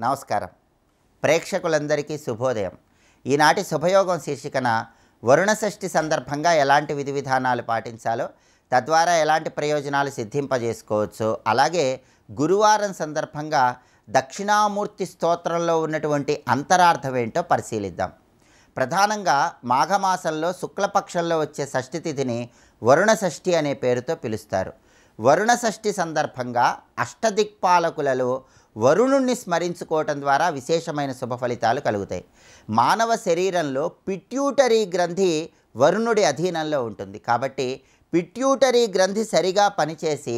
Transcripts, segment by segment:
నమస్కారం. ప్రేక్షకులందరికీ శుభోదయం. ఈనాటి శుభయోగం శీర్షికన వరుణ షష్ఠి సందర్భంగా ఎలాంటి విధి విధానాలు పాటించాలో, తద్వారా ఎలాంటి ప్రయోజనాలు సిద్ధింపజేసుకోవచ్చో, అలాగే గురువారం సందర్భంగా దక్షిణామూర్తి స్తోత్రంలో ఉన్నటువంటి అంతరార్థం ఏంటో పరిశీలిద్దాం. ప్రధానంగా మాఘమాసంలో శుక్లపక్షంలో వచ్చే షష్ఠి తిథిని వరుణ షష్ఠి అనే పేరుతో పిలుస్తారు. వరుణ షష్ఠి సందర్భంగా అష్టదిక్పాలకులలో వరుణుణ్ణి స్మరించుకోవటం ద్వారా విశేషమైన శుభ ఫలితాలు కలుగుతాయి. మానవ శరీరంలో పిట్యూటరీ గ్రంథి వరుణుడి అధీనంలో ఉంటుంది. కాబట్టి పిట్యూటరీ గ్రంథి సరిగా పనిచేసి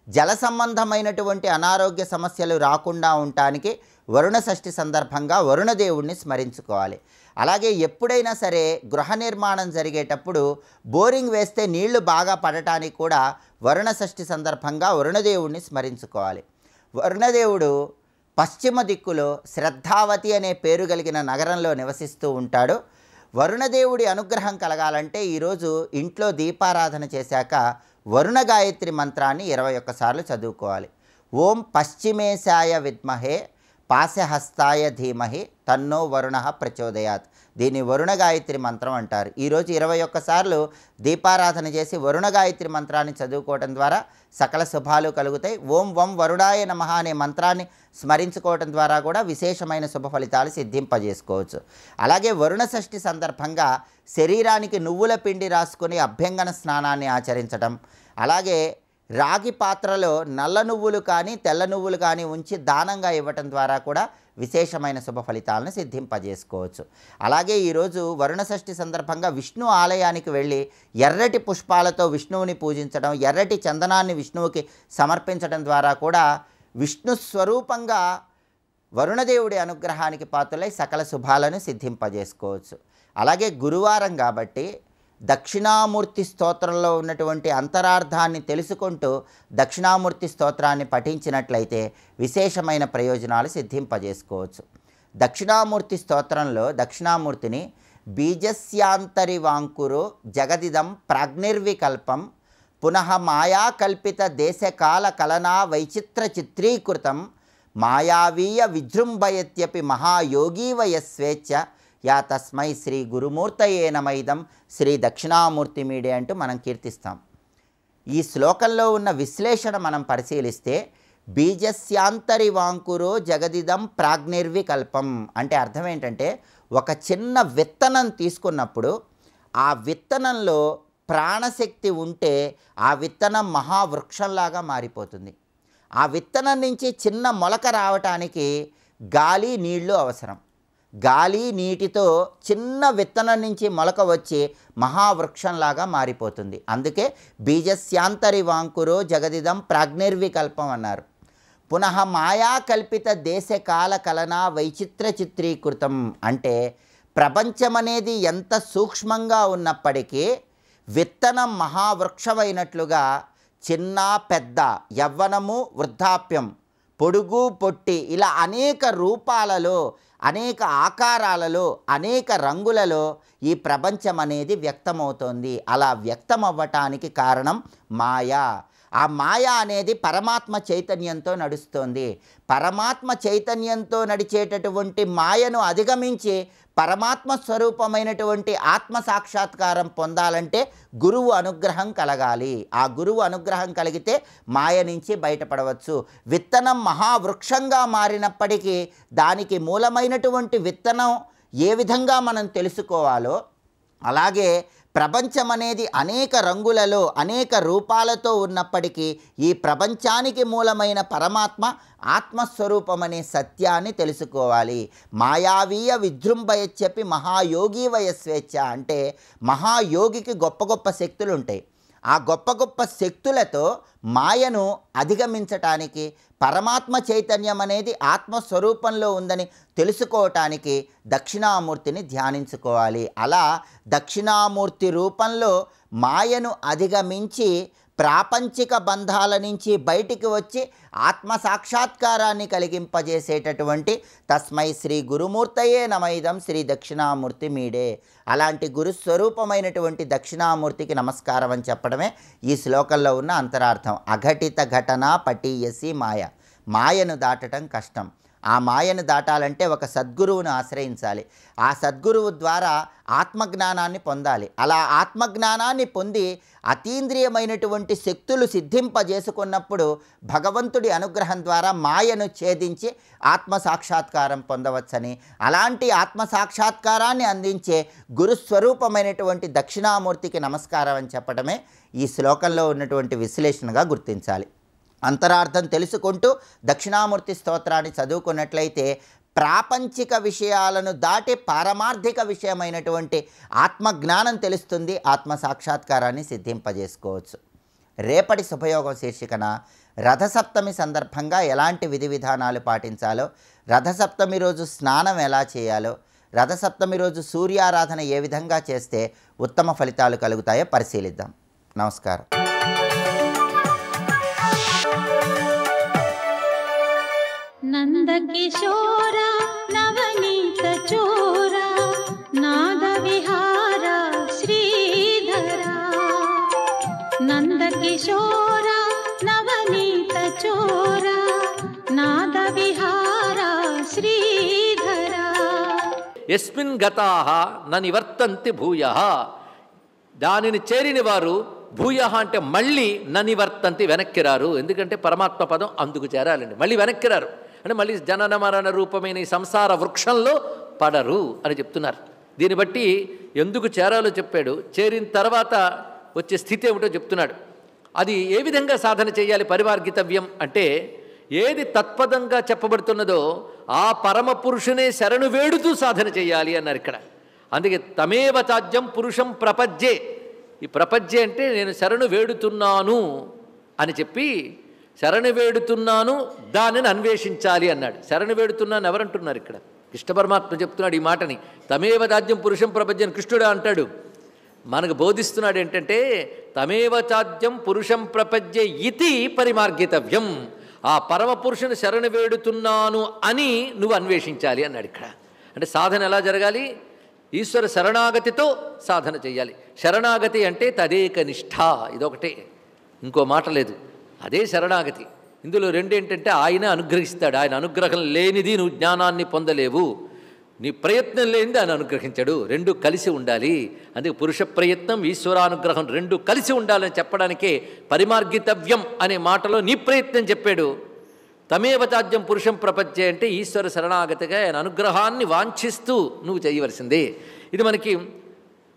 జల సంబంధమైనటువంటి అనారోగ్య సమస్యలు రాకుండా ఉండటానికి వరుణ షష్ఠి సందర్భంగా వరుణదేవుణ్ణి స్మరించుకోవాలి. అలాగే ఎప్పుడైనా సరే గృహ నిర్మాణం జరిగేటప్పుడు బోరింగ్ వేస్తే నీళ్లు బాగా పడటానికి కూడా వరుణ షష్ఠి సందర్భంగా వరుణదేవుణ్ణి స్మరించుకోవాలి. వరుణదేవుడు పశ్చిమ దిక్కులో శ్రద్ధావతి అనే పేరు కలిగిన నగరంలో నివసిస్తూ ఉంటాడు. వరుణదేవుడి అనుగ్రహం కలగాలంటే ఈరోజు ఇంట్లో దీపారాధన చేశాక వరుణ గాయత్రి మంత్రాన్ని 21 సార్లు చదువుకోవాలి. ఓం పశ్చిమేశాయ విద్మహే పాశహస్తాయ ధీమహి తన్నో వరుణ ప్రచోదయాత్. దీన్ని వరుణ గాయత్రి మంత్రం అంటారు. ఈరోజు 21 సార్లు దీపారాధన చేసి వరుణ గాయత్రి మంత్రాన్ని చదువుకోవటం ద్వారా సకల శుభాలు కలుగుతాయి. ఓం వం వరుణాయ నమః అనే మంత్రాన్ని స్మరించుకోవటం ద్వారా కూడా విశేషమైన శుభ ఫలితాలు సిద్ధింపజేసుకోవచ్చు. అలాగే వరుణ షష్ఠి సందర్భంగా శరీరానికి నువ్వుల పిండి రాసుకొని అభ్యంగన స్నానాన్ని ఆచరించడం, అలాగే రాగి పాత్రలో నల్ల నువ్వులు కానీ తెల్ల నువ్వులు కానీ ఉంచి దానంగా ఇవ్వటం ద్వారా కూడా విశేషమైన శుభ ఫలితాలను సిద్ధింపజేసుకోవచ్చు. అలాగే ఈరోజు వరుణ షష్ఠి సందర్భంగా విష్ణు ఆలయానికి వెళ్ళి ఎర్రటి పుష్పాలతో విష్ణువుని పూజించడం, ఎర్రటి చందనాన్ని విష్ణువుకి సమర్పించడం ద్వారా కూడా విష్ణు స్వరూపంగా వరుణదేవుడి అనుగ్రహానికి పాత్రలై సకల శుభాలను సిద్ధింపజేసుకోవచ్చు. అలాగే గురువారం కాబట్టి దక్షిణామూర్తి స్తోత్రంలో ఉన్నటువంటి అంతరార్థాన్ని తెలుసుకుంటూ దక్షిణామూర్తి స్తోత్రాన్ని పఠించినట్లయితే విశేషమైన ప్రయోజనాలు సిద్ధింపజేసుకోవచ్చు. దక్షిణామూర్తి స్తోత్రంలో దక్షిణామూర్తిని బీజస్యాంతరి వాంకురో జగదిదం ప్రాజ్ఞిర్వికల్పం పునః మాయాకల్పిత దేశకాల కలనా వైచిత్ర చిత్రీకృతం మాయావీయ విజృంభయత్యపి మహాయోగీవయ స్వేచ్ఛ యా తస్మై శ్రీ గురుమూర్తయే నమైదం శ్రీ దక్షిణామూర్తి మీడే అంటూ మనం కీర్తిస్తాం. ఈ శ్లోకంలో ఉన్న విశ్లేషణ మనం పరిశీలిస్తే బీజస్యాంతరి వాంకురో జగదిదం ప్రాజ్ఞిర్వికల్పం అంటే అర్థం ఏంటంటే, ఒక చిన్న విత్తనం తీసుకున్నప్పుడు ఆ విత్తనంలో ప్రాణశక్తి ఉంటే ఆ విత్తనం మహావృక్షంలాగా మారిపోతుంది. ఆ విత్తనం నుంచి చిన్న మొలక రావటానికి గాలి నీళ్లు అవసరం. గాలి నీటితో చిన్న విత్తనం నుంచి మొలక వచ్చి మహావృక్షంలాగా మారిపోతుంది. అందుకే బీజస్యాంతరి వాంకురో జగదిదం ప్రాజ్ఞిర్వికల్పం అన్నారు. పునః మాయాకల్పిత దేశకాల కలనా వైచిత్ర చిత్రీకృతం అంటే ప్రపంచం అనేది ఎంత సూక్ష్మంగా ఉన్నప్పటికీ విత్తనం మహావృక్షమైనట్లుగా చిన్న పెద్ద, యవ్వనము వృద్ధాప్యం, పొడుగు పొట్టి ఇలా అనేక రూపాలలో, అనేక ఆకారాలలో, అనేక రంగులలో ఈ ప్రపంచం అనేది వ్యక్తమవుతోంది. అలా వ్యక్తమవ్వటానికి కారణం మాయా. ఆ మాయా అనేది పరమాత్మ చైతన్యంతో నడుస్తోంది. పరమాత్మ చైతన్యంతో నడిచేటటువంటి మాయను అధిగమించి పరమాత్మ స్వరూపమైనటువంటి ఆత్మ సాక్షాత్కారం పొందాలంటే గురువు అనుగ్రహం కలగాలి. ఆ గురువు అనుగ్రహం కలిగితే మాయ నుంచి బయటపడవచ్చు. విత్తనం మహావృక్షంగా మారినప్పటికీ దానికి మూలమైనటువంటి విత్తనం ఏ విధంగా మనం తెలుసుకోవాలో, అలాగే ప్రపంచం అనేది అనేక రంగులలో, అనేక రూపాలతో ఉన్నప్పటికీ ఈ ప్రపంచానికి మూలమైన పరమాత్మ ఆత్మస్వరూపమనే సత్యాన్ని తెలుసుకోవాలి. మాయావీయ విజృంభయత్యపి మహాయోగీవయ స్వేచ్ఛ అంటే మహాయోగికి గొప్ప గొప్ప శక్తులు ఉంటాయి. ఆ గొప్ప గొప్ప శక్తులతో మాయను అధిగమించటానికి, పరమాత్మ చైతన్యం అనేది ఆత్మస్వరూపంలో ఉందని తెలుసుకోవటానికి దక్షిణామూర్తిని ధ్యానించుకోవాలి. అలా దక్షిణామూర్తి రూపంలో మాయను అధిగమించి ప్రాపంచిక బంధాల నుంచి బయటికి వచ్చి ఆత్మ సాక్షాత్కారాన్ని కలిగింపజేసేటటువంటి తస్మై శ్రీ గురుమూర్తయే నమైదం శ్రీ దక్షిణామూర్తి మీడే. అలాంటి గురుస్వరూపమైనటువంటి దక్షిణామూర్తికి నమస్కారం అని చెప్పడమే ఈ శ్లోకంలో ఉన్న అంతరార్థం. అఘటిత ఘటన పటీయసి మాయ. మాయను దాటడం కష్టం. ఆ మాయను దాటాలంటే ఒక సద్గురువును ఆశ్రయించాలి. ఆ సద్గురువు ద్వారా ఆత్మజ్ఞానాన్ని పొందాలి. అలా ఆత్మజ్ఞానాన్ని పొంది అతీంద్రియమైనటువంటి శక్తులు సిద్ధింపజేసుకున్నప్పుడు భగవంతుడి అనుగ్రహం ద్వారా మాయను ఛేదించి ఆత్మసాక్షాత్కారం పొందవచ్చని, అలాంటి ఆత్మసాక్షాత్కారాన్ని అందించే గురుస్వరూపమైనటువంటి దక్షిణామూర్తికి నమస్కారం అని చెప్పడమే ఈ శ్లోకంలో ఉన్నటువంటి విశ్లేషణగా గుర్తించాలి. అంతరార్థం తెలుసుకుంటూ దక్షిణామూర్తి స్తోత్రాన్ని చదువుకున్నట్లయితే ప్రాపంచిక విషయాలను దాటి పారమార్థిక విషయమైనటువంటి ఆత్మజ్ఞానం తెలుస్తుంది, ఆత్మసాక్షాత్కారాన్ని సిద్ధింపజేసుకోవచ్చు. రేపటి శుభయోగం శీర్షికన రథసప్తమి సందర్భంగా ఎలాంటి విధి విధానాలు పాటించాలో, రథసప్తమి రోజు స్నానం ఎలా చేయాలో, రథసప్తమి రోజు సూర్యారాధన ఏ విధంగా చేస్తే ఉత్తమ ఫలితాలు కలుగుతాయో పరిశీలిద్దాం. నమస్కారం. నందకిశోర నవనీత చోర నాద విహార శ్రీధర, నందకిశోర నవనీత చోర నాద విహార శ్రీధర. యస్మిన్ గతాః న నివర్తంతి భూయః, దానిని చేరిన వారు భూయః అంటే మళ్ళీ న నివర్తంతి వెనక్కి రారు. ఎందుకంటే పరమాత్మ పదం అందుకు చేరాలండి. మళ్ళీ వెనక్కి రారు అంటే మళ్ళీ జనన మరణ రూపమైన ఈ సంసార వృక్షంలో పడరు అని చెప్తున్నారు. దీన్ని బట్టి ఎందుకు చేరాలో చెప్పాడు. చేరిన తర్వాత వచ్చే స్థితి ఏమిటో చెప్తున్నాడు. అది ఏ విధంగా సాధన చేయాలి పరిమార్గితవ్యం అంటే, ఏది తత్పదంగా చెప్పబడుతున్నదో ఆ పరమ పురుషునే శరణు వేడుతూ సాధన చేయాలి అన్నారు ఇక్కడ. అందుకే తమేవ చాజ్యం పురుషం ప్రపజ్యే. ఈ ప్రపజ్యే అంటే నేను శరణు వేడుతున్నాను అని చెప్పి, శరణు వేడుతున్నాను దానిని అన్వేషించాలి అన్నాడు. శరణు వేడుతున్నాను ఎవరంటున్నారు ఇక్కడ? కృష్ణ పరమాత్మ చెప్తున్నాడు ఈ మాటని. తమేవ చాజ్యం పురుషం ప్రపజ్యం కృష్ణుడు అంటాడు. మనకు బోధిస్తున్నాడు ఏంటంటే తమేవ చాజ్యం పురుషం ప్రపజ్యే ఇతి పరిమార్గితవ్యం. ఆ పరమ పురుషుని శరణు వేడుతున్నాను అని నువ్వు అన్వేషించాలి అన్నాడు ఇక్కడ. అంటే సాధన ఎలా జరగాలి? ఈశ్వర శరణాగతితో సాధన చేయాలి. శరణాగతి అంటే తదేక నిష్ఠ, ఇదొకటే, ఇంకో మాట లేదు. అదే శరణాగతి. ఇందులో రెండేంటంటే ఆయన అనుగ్రహిస్తాడు. ఆయన అనుగ్రహం లేనిది నువ్వు జ్ఞానాన్ని పొందలేవు. నీ ప్రయత్నం లేనిది ఆయన అనుగ్రహించడు. రెండు కలిసి ఉండాలి. అందుకే పురుష ప్రయత్నం ఈశ్వరానుగ్రహం రెండు కలిసి ఉండాలని చెప్పడానికే పరిమార్గితవ్యం అనే మాటలో నీ ప్రయత్నం చెప్పాడు. తమేవ చాజ్యం పురుషం ప్రపంచే అంటే ఈశ్వర శరణాగతిగా ఆయన అనుగ్రహాన్ని వాంఛిస్తూ నువ్వు చేయవలసిందే. ఇది మనకి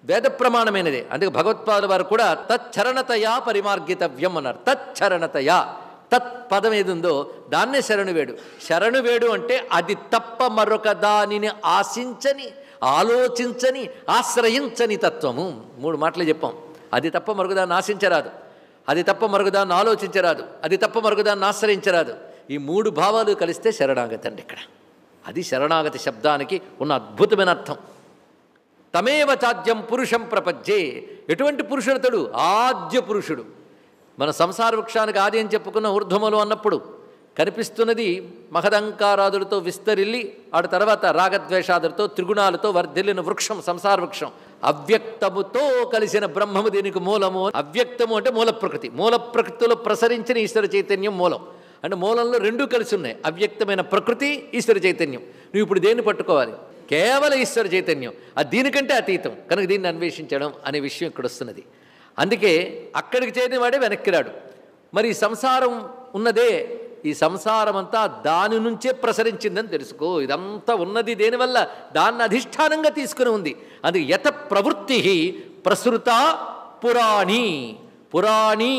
వేద ప్రమాణమైనదే. అందుకే భగవత్పాదుల వారు కూడా తచ్చరణతయా పరిమార్గితవ్యం అన్నారు. తచ్చరణతయా, తత్ పదం ఏది ఉందో దాన్నే శరణువేడు. శరణువేడు అంటే అది తప్ప మరొక దానిని ఆశించని, ఆలోచించని, ఆశ్రయించని తత్వము. మూడు మాటలు చెప్పాం. అది తప్ప మరొకదాన్ని ఆశించరాదు, అది తప్ప మరొకదాన్ని ఆలోచించరాదు, అది తప్ప మరొకదాన్ని ఆశ్రయించరాదు. ఈ మూడు భావాలు కలిస్తే శరణాగతి అండి ఇక్కడ. అది శరణాగతి శబ్దానికి ఉన్న అద్భుతమైన అర్థం. తమేవ చాజ్యం పురుషం ప్రపంచే. ఎటువంటి పురుషుడతడు? ఆద్య పురుషుడు. మన సంసార వృక్షానికి ఆది అని చెప్పుకున్న ఊర్ధ్వములు అన్నప్పుడు కనిపిస్తున్నది మహదంకారాదులతో విస్తరిల్లి ఆడ తర్వాత రాగద్వేషాదులతో త్రిగుణాలతో వర్ధిల్లిన వృక్షం సంసార వృక్షం. అవ్యక్తముతో కలిసిన బ్రహ్మము దీనికి మూలము. అవ్యక్తము అంటే మూల ప్రకృతి. మూల ప్రకృతిలో ప్రసరించిన ఈశ్వర చైతన్యం మూలం. అంటే మూలంలో రెండూ కలిసి ఉన్నాయి. అవ్యక్తమైన ప్రకృతి, ఈశ్వర చైతన్యం. నువ్వు ఇప్పుడు దేన్ని పట్టుకోవాలి? కేవలం ఈశ్వర చైతన్యం. అది దీనికంటే అతీతం కనుక దీన్ని అన్వేషించడం అనే విషయం ఇక్కడ వస్తున్నది. అందుకే అక్కడికి చేరిన వాడే వెనక్కి రాడు. మరి సంసారం ఉన్నదే, ఈ సంసారం అంతా దాని నుంచే ప్రసరించిందని తెలుసుకో. ఇదంతా ఉన్నది దేనివల్ల? దాన్ని అధిష్టానంగా తీసుకుని ఉంది. అందుకే యత ప్రవృత్తి ప్రసృత పురాణి. పురాణి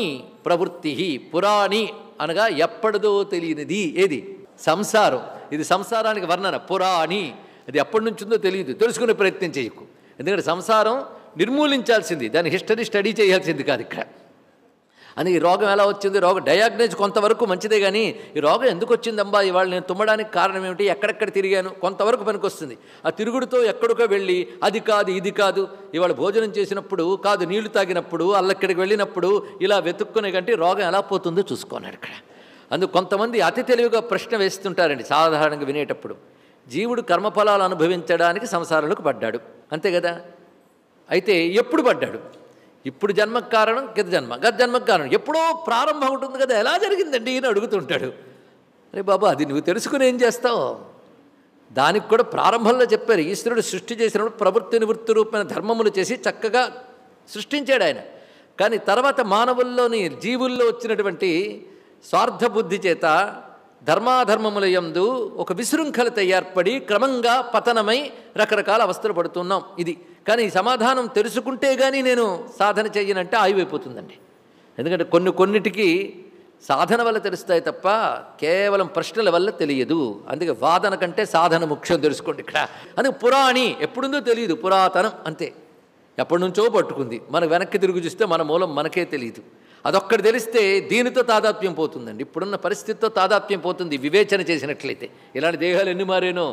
ప్రవృత్తి. పురాణి అనగా ఎప్పటిదో తెలియనిది. ఏది? సంసారం. ఇది సంసారానికి వర్ణన. పురాణి అది ఎప్పటి నుంచి ఉందో తెలియదు, తెలుసుకునే ప్రయత్నం చేయకు. ఎందుకంటే సంసారం నిర్మూలించాల్సింది, దాని హిస్టరీ స్టడీ చేయాల్సింది కాదు ఇక్కడ. అని ఈ రోగం ఎలా వచ్చింది? రోగం డయాగ్నోజ్ కొంతవరకు మంచిదే, కానీ ఈ రోగం ఎందుకు వచ్చిందమ్మా ఇవాళ నేను తుమ్మడానికి కారణం ఏమిటి, ఎక్కడెక్కడ తిరిగాను, కొంతవరకు పనికొస్తుంది. ఆ తిరుగుడుతో ఎక్కడికో వెళ్ళి అది కాదు ఇది కాదు, ఇవాళ భోజనం చేసినప్పుడు కాదు, నీళ్లు తాగినప్పుడు అల్లక్కడికి వెళ్ళినప్పుడు ఇలా వెతుక్కునే కంటే రోగం ఎలా పోతుందో చూసుకోన్నాడు ఇక్కడ. అందుకు కొంతమంది అతి తెలివిగా ప్రశ్న వేస్తుంటారండి సాధారణంగా వినేటప్పుడు. జీవుడు కర్మఫలాలు అనుభవించడానికి సంసారాలకు పడ్డాడు, అంతే కదా. అయితే ఎప్పుడు పడ్డాడు? ఇప్పుడు జన్మకు కారణం గత జన్మ, గత జన్మకు కారణం ఎప్పుడో ప్రారంభం ఉంటుంది కదా, ఎలా జరిగిందండి అని అడుగుతుంటాడు. అరే బాబు, అది నువ్వు తెలుసుకుని ఏం చేస్తావు? దానికి కూడా ప్రారంభంలో చెప్పారు, ఈశ్వరుడు సృష్టి చేసినప్పుడు ప్రవృత్తి నివృత్తి రూపమైన ధర్మములు చేసి చక్కగా సృష్టించాడు ఆయన. కానీ తర్వాత మానవుల్లోని జీవుల్లో వచ్చినటువంటి స్వార్థ బుద్ధి చేత ధర్మాధర్మముల యందు ఒక విశృంఖలత ఏర్పడి క్రమంగా పతనమై రకరకాల అవస్థలు పడుతున్నాం. ఇది కానీ ఈ సమాధానం తెలుసుకుంటే కానీ నేను సాధన చెయ్యనంటే ఆయువైపోతుందండి. ఎందుకంటే కొన్నిటికి సాధన వల్ల తెలుస్తాయి తప్ప కేవలం ప్రశ్నల వల్ల తెలియదు. అందుకే వాదన కంటే సాధన ముఖ్యం తెలుసుకోండి ఇక్కడ. అందుకే పురాణి ఎప్పుడుందో తెలియదు, పురాతనం అంతే, ఎప్పటి నుంచో పట్టుకుంది. మనకు వెనక్కి తిరిగి చూస్తే మన మూలం మనకే తెలియదు. అదొక్కటి తెలిస్తే దీనితో తాదాత్మ్యం పోతుందండి. ఇప్పుడున్న పరిస్థితితో తాదాత్మ్యం పోతుంది వివేచన చేసినట్లయితే. ఇలాంటి దేహాలు ఎన్ని మారేనో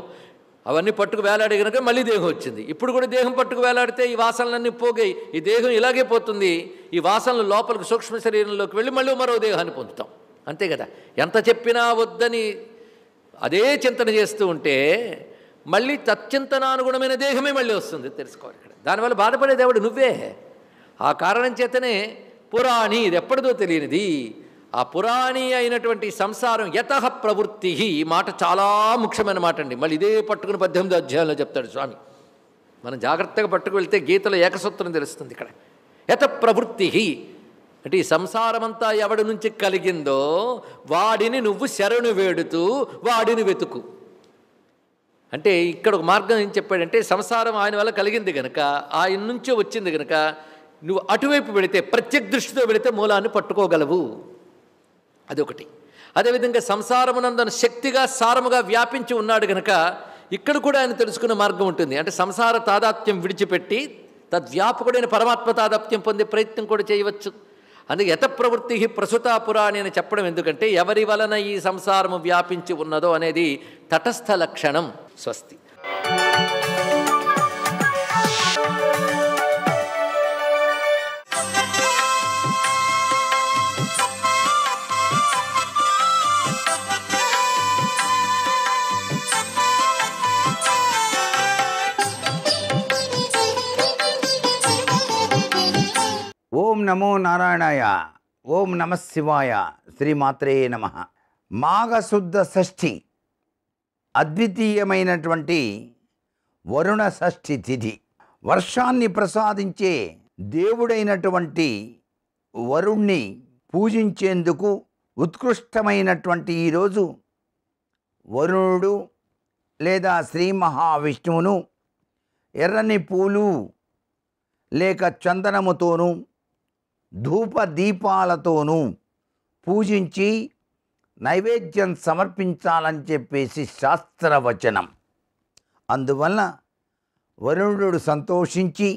అవన్నీ పట్టుకు వేలాడే కనుక మళ్ళీ దేహం వచ్చింది. ఇప్పుడు కూడా దేహం పట్టుకు వేలాడితే ఈ వాసనలన్నీ పోగాయి, ఈ దేహం ఇలాగే పోతుంది. ఈ వాసనలు లోపలికి సూక్ష్మ శరీరంలోకి వెళ్ళి మళ్ళీ మరో దేహాన్ని పొందుతాం. అంతే కదా. ఎంత చెప్పినా వద్దని అదే చింతన చేస్తూ ఉంటే మళ్ళీ తత్చింతనానుగుణమైన దేహమే మళ్ళీ వస్తుంది. తెలుసుకోవాలి ఇక్కడ. దానివల్ల బాధపడేది ఎవడు? నువ్వే. ఆ కారణం చేతనే పురాణి, ఇది ఎప్పటిదో తెలియనిది. ఆ పురాణి అయినటువంటి సంసారం యతః ప్రవృత్తి, ఈ మాట చాలా ముఖ్యమైన మాట అండి. మళ్ళీ ఇదే పట్టుకుని 18వ అధ్యాయంలో చెప్తాడు స్వామి. మనం జాగ్రత్తగా పట్టుకు వెళ్తే గీతలో ఏకసూత్రం తెలుస్తుంది ఇక్కడ. యత ప్రవృత్తి అంటే ఈ సంసారమంతా ఎవడి నుంచి కలిగిందో వాడిని నువ్వు శరణు వేడుతూ వాడిని వెతుకు. అంటే ఇక్కడ ఒక మార్గం ఏం చెప్పాడంటే, సంసారం ఆయన వల్ల కలిగింది కనుక, ఆయన నుంచే వచ్చింది కనుక నువ్వు అటువైపు వెళితే, ప్రత్యక్ దృష్టితో వెళితే మూలాన్ని పట్టుకోగలవు. అదొకటి. అదేవిధంగా సంసారమునందన శక్తిగా సారముగా వ్యాపించి ఉన్నాడు కనుక ఇక్కడ కూడా ఆయన తెలుసుకునే మార్గం ఉంటుంది. అంటే సంసార తాదాత్మ్యం విడిచిపెట్టి తద్వ్యాపకుడైన పరమాత్మ తాదాత్మ్యం పొందే ప్రయత్నం కూడా చేయవచ్చు. అందుకే యత ప్రవృత్తి ప్రసుతా పురాణి అని చెప్పడం ఎందుకంటే, ఎవరి వలన ఈ సంసారము వ్యాపించి ఉన్నదో అనేది తటస్థ లక్షణం. స్వస్తి. ఓం నమో నారాయణాయ. ఓం నమ శివాయ. శ్రీమాత్రే నమ. మాఘశుద్ధ షష్ఠి అద్వితీయమైనటువంటి వరుణ షష్ఠి తిథి. వర్షాన్ని ప్రసాదించే దేవుడైనటువంటి వరుణ్ణి పూజించేందుకు ఉత్కృష్టమైనటువంటి ఈరోజు వరుణుడు లేదా శ్రీ మహావిష్ణువును ఎర్రని పూలు లేక చందనముతోనూ ధూప దీపాలతోనూ పూజించి నైవేద్యం సమర్పించాలని చెప్పేసి శాస్త్రవచనం. అందువల్ల వరుణుడు సంతోషించి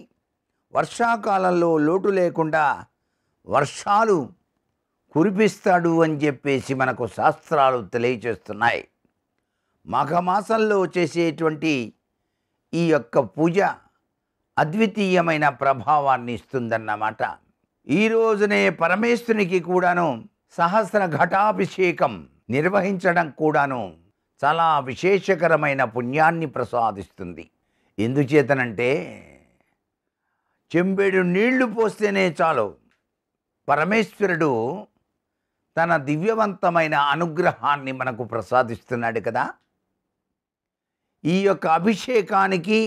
వర్షాకాలంలో లోటు లేకుండా వర్షాలు కురిపిస్తాడు అని చెప్పేసి మనకు శాస్త్రాలు తెలియచేస్తున్నాయి. మాఘమాసంలో చేసేటువంటి ఈ యొక్క పూజ అద్వితీయమైన ప్రభావాన్ని ఇస్తుందన్నమాట. ఈ రోజునే పరమేశ్వరునికి కూడాను సహస్ర ఘటాభిషేకం నిర్వహించడం కూడాను చాలా విశేషకరమైన పుణ్యాన్ని ప్రసాదిస్తుంది. ఎందుచేతనంటే చెంబెడు నీళ్లు పోస్తేనే చాలు పరమేశ్వరుడు తన దివ్యవంతమైన అనుగ్రహాన్ని మనకు ప్రసాదిస్తున్నాడు కదా. ఈ యొక్క అభిషేకానికి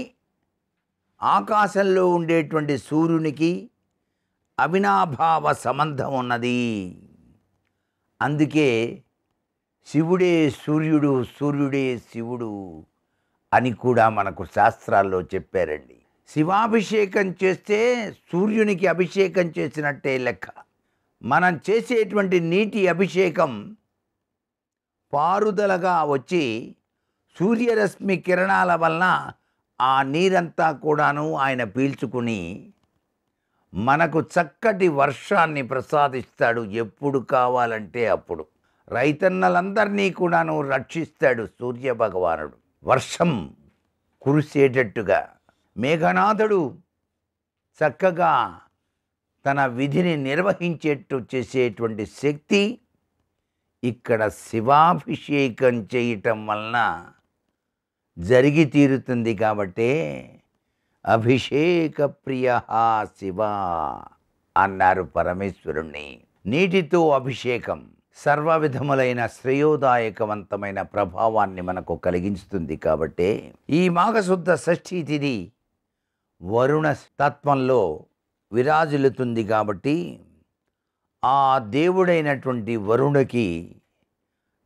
ఆకాశంలో ఉండేటువంటి సూర్యునికి అవినాభావ సంబంధం ఉన్నది. అందుకే శివుడే సూర్యుడు, సూర్యుడే శివుడు అని కూడా మనకు శాస్త్రాల్లో చెప్పారండి. శివాభిషేకం చేస్తే సూర్యునికి అభిషేకం చేసినట్టే లెక్క. మనం చేసేటువంటి నీటి అభిషేకం పారుదలగా వచ్చి సూర్యరశ్మి కిరణాల వలన ఆ నీరంతా కూడాను ఆయన పీల్చుకుని మనకు చక్కటి వర్షాన్ని ప్రసాదిస్తాడు. ఎప్పుడు కావాలంటే అప్పుడు రైతన్నలందరినీ కూడాను రక్షిస్తాడు సూర్యభగవానుడు. వర్షం కురిసేటట్టుగా మేఘనాథుడు చక్కగా తన విధిని నిర్వహించేట్టు చేసేటువంటి శక్తి ఇక్కడ శివాభిషేకం చేయటం వలన జరిగి తీరుతుంది. కాబట్టి అభిషేక ప్రియ శివ అన్నారు పరమేశ్వరుణ్ణి. నీటితో అభిషేకం, సర్వ విధములైన శ్రేయోదాయకవంతమైన ప్రభావాన్ని మనకు కలిగిస్తుంది. కాబట్టి ఈ మాఘశుద్ధ షష్ఠీ తిథి వరుణ తత్వంలో విరాజిల్లుతుంది. కాబట్టి ఆ దేవుడైనటువంటి వరుణుడికి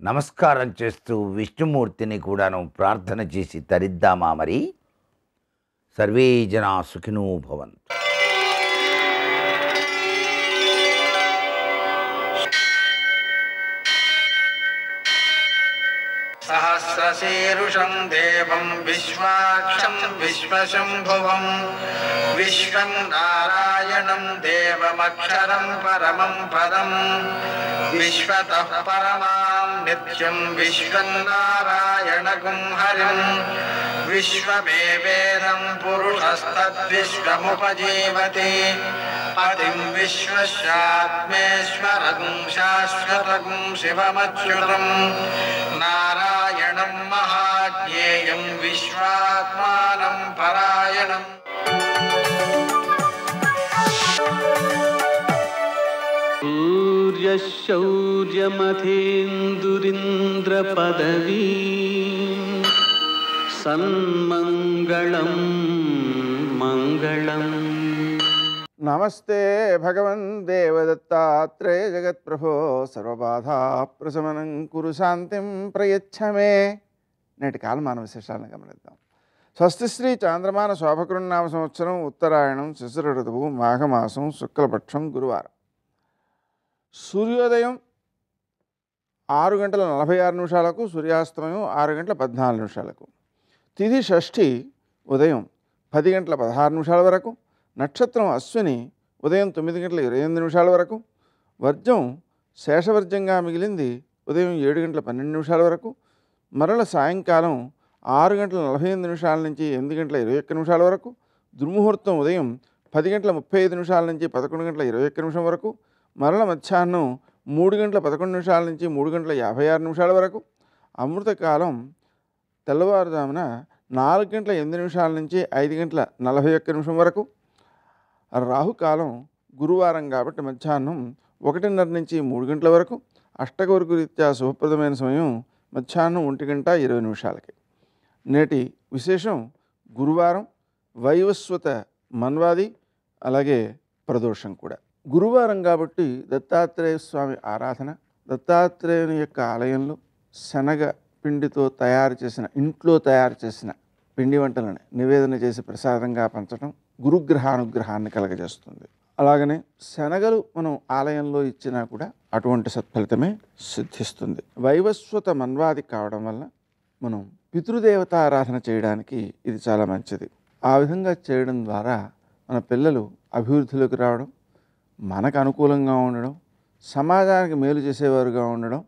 నమస్కారం చేస్తూ విష్ణుమూర్తిని కూడాను ప్రార్థన చేసి తరిద్దామా? మరి సర్వే జనా సుఖినో భవంతు. సహస్రశీరుషం దేవం విశ్వాక్షం విశ్వశంభువం విశ్వం నారాయణం దేవమక్షరం పరమం పదం విశ్వతః పరమాం నిత్యం విశ్వం నారాయణగుం హరిం విశ్వమేవేదం పురుషస్తద్విశ్వముపజీవతి పతిం విశ్వస్యాత్మేశ్వరం శాశ్వతం శివమచ్యుతం నారాయణం మహాజ్ఞేయం విశ్వాత్మానం పరాయణం. సూర్యశౌర్యమథేందురింద్రపదవీ సన్మంగళం మంగళం. నమస్తే భగవన్ దేవదత్తాత్రేయ జగత్ప్రభో సర్వబాధాప్రశమనం కురు శాంతిం ప్రయచ్చమే. నేటి కాలమాన విశేషాలను గమనిద్దాం. స్వస్తిశ్రీ చాంద్రమాన శోభకృన్నామ సంవత్సరం ఉత్తరాయణం శిశిర ఋతువు మాఘమాసం శుక్లపక్షం గురువారం. సూర్యోదయం 6:46 సూర్యాస్తమయం 6:14. తిథి షష్ఠి ఉదయం 10:16 వరకు. నక్షత్రం అశ్విని ఉదయం 9:28 వరకు. వర్జం శేషవర్జంగా మిగిలింది ఉదయం 7:12 వరకు. మరల సాయంకాలం 6:48 నుంచి 8:21 వరకు. దుర్ముహూర్తం ఉదయం 10:35 నుంచి 11:21 వరకు. మరల మధ్యాహ్నం 3:11 నుంచి 3:56 వరకు. అమృతకాలం తెల్లవారుజామున 4:08 నుంచి 5:41 వరకు. రాహుకాలం గురువారం కాబట్టి మధ్యాహ్నం 1:30 నుంచి 3 గంటల వరకు. అష్టకవర్గు రీత్యా శుభప్రదమైన సమయం మధ్యాహ్నం 1:20. నేటి విశేషం గురువారం, వైవస్వత మన్వాది, అలాగే ప్రదోషం కూడా. గురువారం కాబట్టి దత్తాత్రేయ స్వామి ఆరాధన. దత్తాత్రేయుని యొక్క ఆలయంలో శనగ పిండితో తయారు చేసిన, ఇంట్లో తయారు చేసిన పిండి వంటలను నివేదన చేసి ప్రసాదంగా పంచడం గురుగ్రహానుగ్రహాన్ని కలగజేస్తుంది. అలాగనే శనగలు మనం ఆలయంలో ఇచ్చినా కూడా అటువంటి సత్ఫలితమే సిద్ధిస్తుంది. వైవస్వత మన్వాది కావడం వల్ల మనం పితృదేవత ఆరాధన చేయడానికి ఇది చాలా మంచిది. ఆ విధంగా చేయడం ద్వారా మన పిల్లలు అభివృద్ధిలోకి రావడం, మనకు అనుకూలంగా ఉండడం, సమాజానికి మేలు చేసేవారుగా ఉండడం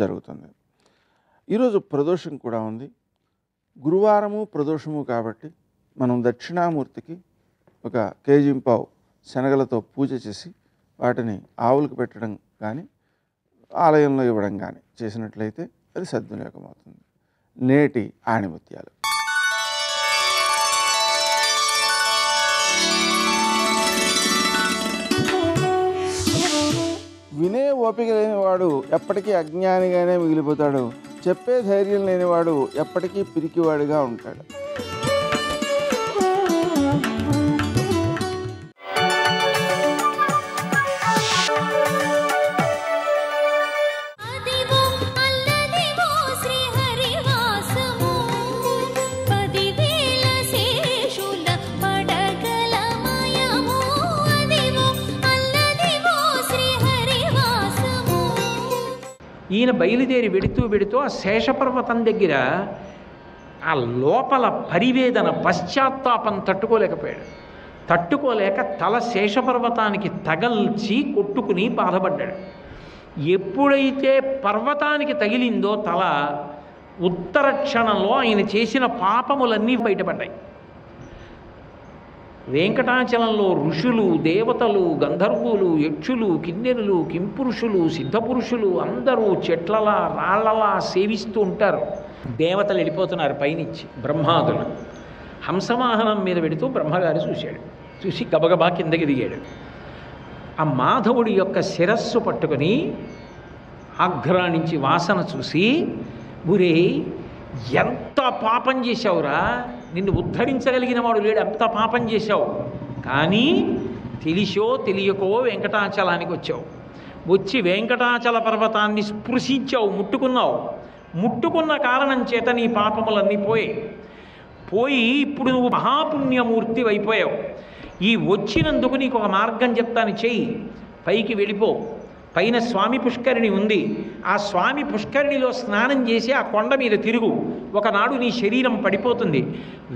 జరుగుతుంది. ఈరోజు ప్రదోషం కూడా ఉంది. గురువారము ప్రదోషము కాబట్టి మనం దక్షిణామూర్తికి 1 కేజీ పావు శనగలతో పూజ చేసి వాటిని ఆవులకు పెట్టడం కానీ ఆలయంలో ఇవ్వడం కానీ చేసినట్లయితే అది సద్వినియోగం అవుతుంది. నేటి ఆణిముత్యాలు. వినే ఓపిక లేనివాడు ఎప్పటికీ అజ్ఞానిగానే మిగిలిపోతాడు. చెప్పే ధైర్యం లేనివాడు ఎప్పటికీ పిరికివాడిగా ఉంటాడు. ఈయన బయలుదేరి వెడుతూ ఆ శేషపర్వతం దగ్గర ఆ లోపల పరివేదన, పశ్చాత్తాపం తట్టుకోలేకపోయాడు. తట్టుకోలేక తల శేషపర్వతానికి తగల్చి కొట్టుకుని బాధపడ్డాడు. ఎప్పుడైతే పర్వతానికి తగిలిందో తల, ఉత్తర క్షణంలో ఆయన చేసిన పాపములన్నీ బయటపడ్డాయి. వెంకటాచలంలో ఋషులు, దేవతలు, గంధర్వులు, యక్షులు, కిన్నెరులు, కింపురుషులు, సిద్ధపురుషులు అందరూ చెట్లలా రాళ్లలా సేవిస్తూ ఉంటారు. దేవతలు వెళ్ళిపోతున్నారు పైనుంచి, బ్రహ్మాదులు. హంసవాహనం మీద పెడుతూ బ్రహ్మగారు చూశాడు. చూసి గబగబా కిందకి దిగాడు. ఆ మాధవుడి యొక్క శిరస్సు పట్టుకొని ఆగ్రా నుంచి వాసన చూసి, ఊరే ఎంత పాపం చేశావురా, నిన్ను ఉద్ధరించగలిగిన వాడు లేడు, ఎంత పాపం చేశావు. కానీ తెలిసో తెలియకో వెంకటాచలానికి వచ్చావు. వచ్చి వెంకటాచల పర్వతాన్ని స్పృశించావు, ముట్టుకున్నావు. ముట్టుకున్న కారణం చేత నీ పాపములన్నీ పోయి ఇప్పుడు నువ్వు మహాపుణ్యమూర్తి అయిపోయావు. ఈ వచ్చినందుకు నీకు ఒక మార్గం చెప్తాను, చెయ్యి. పైకి వెళ్ళిపో, పైన స్వామి పుష్కరిణి ఉంది. ఆ స్వామి పుష్కరిణిలో స్నానం చేసి ఆ కొండ మీద తిరుగు. ఒకనాడు నీ శరీరం పడిపోతుంది.